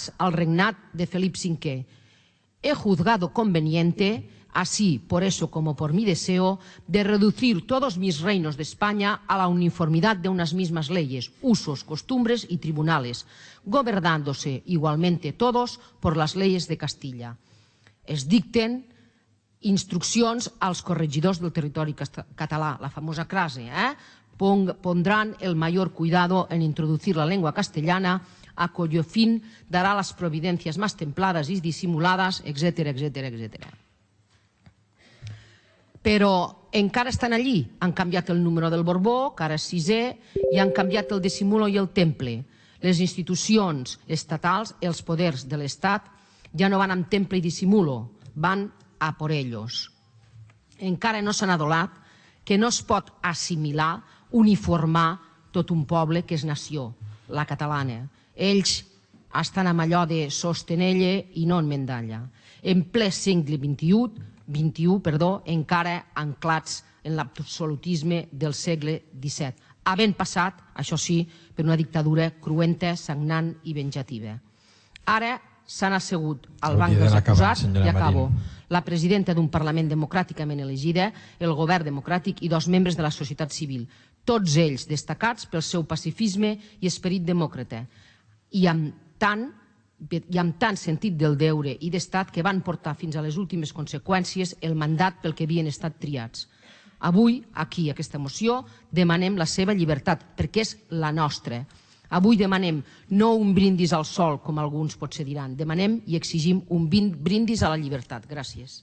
tras al regnat de Felip V. He juzgado conveniente, así por eso como por mi deseo, de reducir todos mis reinos de España a la uniformidad de unas mismas leyes, usos, costumbres y tribunales, gobernándose igualmente todos por las leyes de Castilla. Es dicten instruccions als corregidors del territori català, la famosa frase, pondrán el mayor cuidado en introducir la lengua castellana, a cuyo fin dará las providencias más templadas y disimuladas, etcétera, etcétera, etcétera. Però encara estan allí. Han canviat el número del Borbó, que ara és 6è, i han canviat el disimulo i el temple. Les institucions estatals, els poders de l'Estat, ja no van amb temple i disimulo, van a por ellos. Encara no s'han adonat que no es pot assimilar, uniformar tot un poble que és nació, la catalana. Ells estan amb allò de sostenella i no en mendalla. En ple segle XXI, encara anclats en l'absolutisme del segle XVII, havent passat, això sí, per una dictadura cruenta, sagnant i venjativa. Ara s'han assegut al banc dels acusats, i acabo, la presidenta d'un Parlament democràticament elegida, el govern democràtic i 2 membres de la societat civil, tots ells destacats pel seu pacifisme i esperit demòcrata, i amb tant sentit del deure i d'estat que van portar fins a les últimes conseqüències el mandat pel que havien estat triats. Avui, aquí, aquesta moció, demanem la seva llibertat, perquè és la nostra. Avui demanem no un brindis al sol, com alguns potser diran, demanem i exigim un brindis a la llibertat. Gràcies.